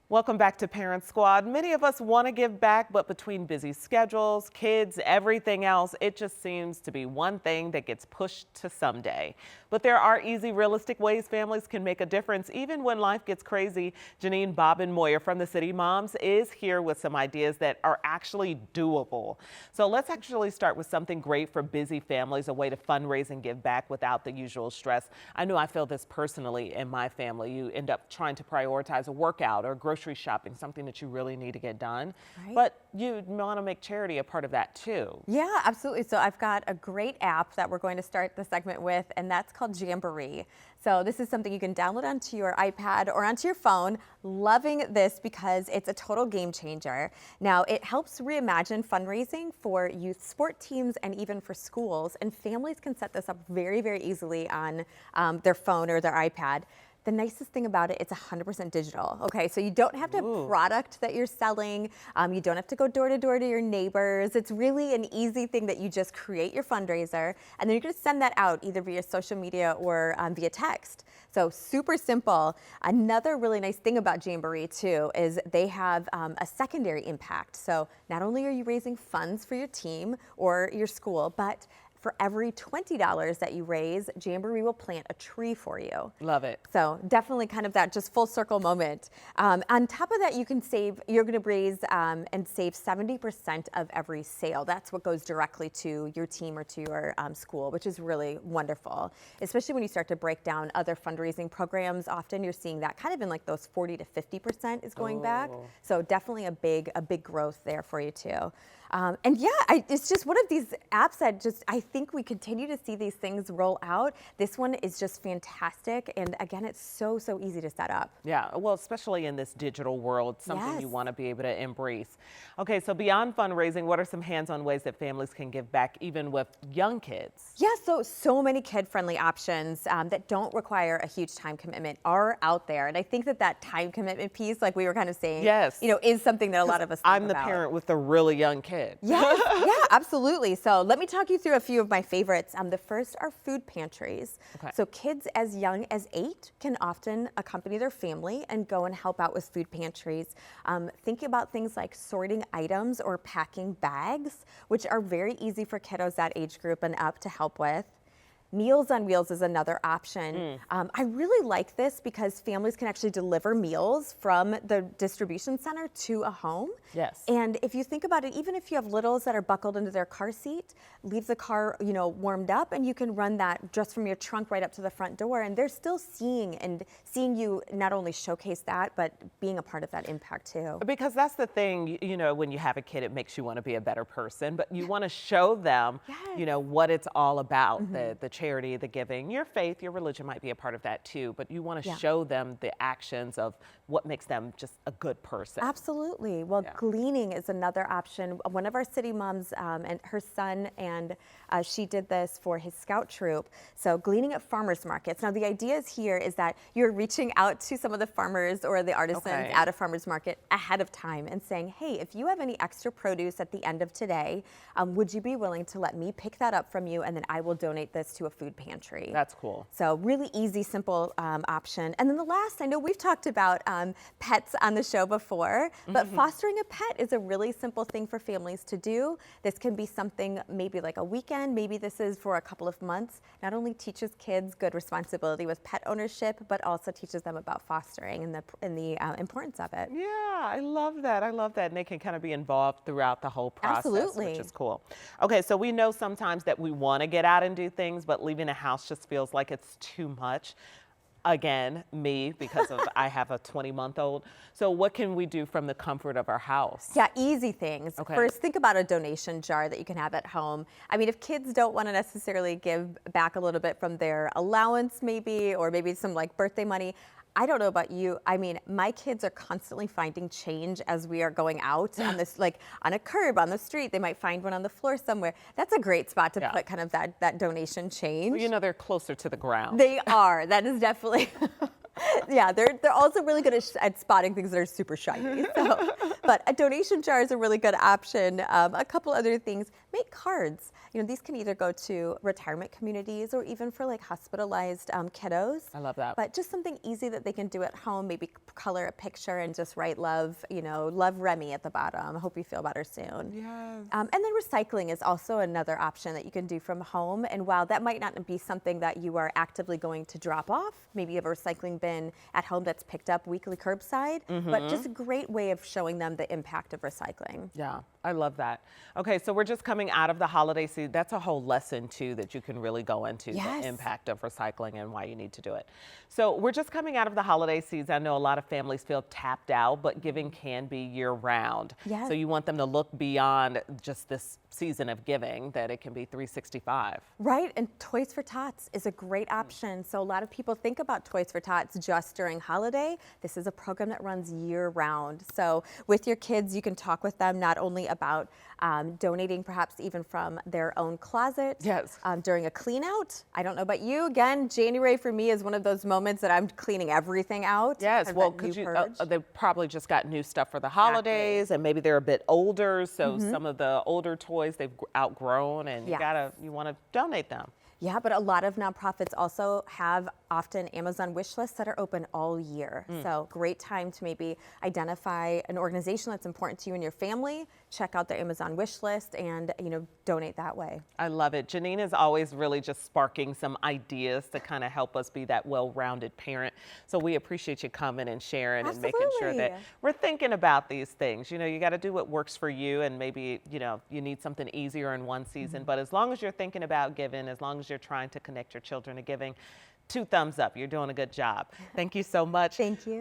Welcome back to Parent Squad. Many of us want to give back, but between busy schedules, kids, everything else, it just seems to be one thing that gets pushed to someday. But there are easy, realistic ways families can make a difference even when life gets crazy. Jeanine Bobenmoyer from the CityMoms is here with some ideas that are actually doable. So let's actually start with something great for busy families, a way to fundraise and give back without the usual stress. I know I feel this personally in my family. You end up trying to prioritize a workout or grocery shopping, something that you really need to get done, right? But you want to make charity a part of that too. Yeah, absolutely. So I've got a great app that we're going to start the segment with, and that's called Jamboree. So this is something you can download onto your iPad or onto your phone. Loving this because it's a total game changer. Now, it helps reimagine fundraising for youth sport teams and even for schools, and families can set this up very, very easily on their phone or their iPad. The nicest thing about it, it's 100% digital. Okay, so you don't have to have product that you're selling. You don't have to go door to door to your neighbors. It's really an easy thing that you just create your fundraiser, and then you're gonna send that out either via social media or via text. So super simple. Another really nice thing about Jamboree too is they have a secondary impact. So not only are you raising funds for your team or your school, but for every $20 that you raise, Jamboree will plant a tree for you. Love it. So definitely kind of that just full circle moment. On top of that, you're going to raise and save 70% of every sale. That's what goes directly to your team or to your school, which is really wonderful. Especially when you start to break down other fundraising programs, often you're seeing that kind of in like those 40 to 50% is going back. So definitely a big growth there for you too. And yeah, it's just one of these apps that I think we continue to see these things roll out. This one is just fantastic. And again, it's so easy to set up. Yeah, well, especially in this digital world, something you want to be able to embrace. Okay, so beyond fundraising, what are some hands-on ways that families can give back even with young kids? Yeah, so many kid-friendly options that don't require a huge time commitment are out there. And I think that time commitment piece, like we were kind of saying, is something that a lot of us think I'm the parent with a really young kid. Yes, yeah, absolutely. So let me talk you through a few of my favorites. The first are food pantries. Okay. So kids as young as 8 can often accompany their family and go and help out with food pantries. Think about things like sorting items or packing bags, which are very easy for kiddos that age group and up to help with. Meals on Wheels is another option. I really like this because families can actually deliver meals from the distribution center to a home. Yes. And if you think about it, even if you have littles that are buckled into their car seat, leave the car, warmed up, and you can run that just from your trunk right up to the front door, and they're still seeing you not only showcase that, but being a part of that impact too. Because that's the thing, when you have a kid, it makes you want to be a better person, but you want to show them, what it's all about, the charity, the giving. Your faith, your religion might be a part of that too, but you want to show them the actions of what makes them just a good person. Absolutely. Well, gleaning is another option. One of our city moms and her son, and she did this for his scout troop. So gleaning at farmers markets. Now the idea here is that you're reaching out to some of the farmers or the artisans at a farmers market ahead of time and saying, hey, if you have any extra produce at the end of today, would you be willing to let me pick that up from you, and then I will donate this to a food pantry. That's cool. So really easy, simple option. And then the last, I know we've talked about pets on the show before, but fostering a pet is a really simple thing for families to do. This can be something maybe like a weekend, maybe this is for a couple of months. Not only teaches kids good responsibility with pet ownership, but also teaches them about fostering and the importance of it. Yeah, I love that. I love that. And they can kind of be involved throughout the whole process, which is cool. Okay, so we know sometimes that we want to get out and do things, but leaving a house just feels like it's too much. Again, me, because I have a 20-month-old. So what can we do from the comfort of our house? Yeah, easy things. First, think about a donation jar that you can have at home. I mean, if kids don't want to necessarily give back a little bit from their allowance maybe, or maybe some like birthday money, I don't know about you. I mean, my kids are constantly finding change as we are going out on this, like on a curb, on the street. They might find one on the floor somewhere. That's a great spot to put kind of that donation change. Well, they're closer to the ground. They are. That is definitely Yeah, they're also really good at spotting things that are super shiny. So, but a donation jar is a really good option. A couple other things, make cards. These can either go to retirement communities or even for like hospitalized kiddos. I love that. But just something easy that they can do at home, maybe color a picture and just write love, love Remy at the bottom. Hope you feel better soon. Yes. And then recycling is also another option that you can do from home. And while that might not be something that you are actively going to drop off, maybe you have a recycling bin at home that's picked up weekly curbside, but just a great way of showing them the impact of recycling. Yeah, I love that. Okay, so we're just coming out of the holiday season. That's a whole lesson too that you can really go into, Yes. the impact of recycling and why you need to do it. So we're just coming out of the holiday season. I know a lot of families feel tapped out, but giving can be year round. Yes. So you want them to look beyond just this season of giving, that it can be 365. Right, and Toys for Tots is a great option. So a lot of people think about Toys for Tots just during holiday. This is a program that runs year round. So with your kids, you can talk with them not only about donating perhaps even from their own closet. Yes. During a clean out. I don't know about you. Again, January for me is one of those moments that I'm cleaning everything out. Yes, Kind of well, that new because purge. they probably just got new stuff for the holidays, and maybe they're a bit older, so some of the older toys they've outgrown, and Yes. you want to donate them. Yeah, but a lot of nonprofits also have often Amazon wish lists that are open all year. So great time to maybe identify an organization that's important to you and your family, check out their Amazon wish list, and donate that way. I love it. Jeanine is always really just sparking some ideas to kind of help us be that well-rounded parent. So we appreciate you coming and sharing and making sure that Absolutely. we're thinking about these things. You got to do what works for you, and maybe, you need something easier in one season. But as long as you're thinking about giving, as long as you're trying to connect your children to giving, 2 thumbs up. You're doing a good job. Thank you so much. Thank you.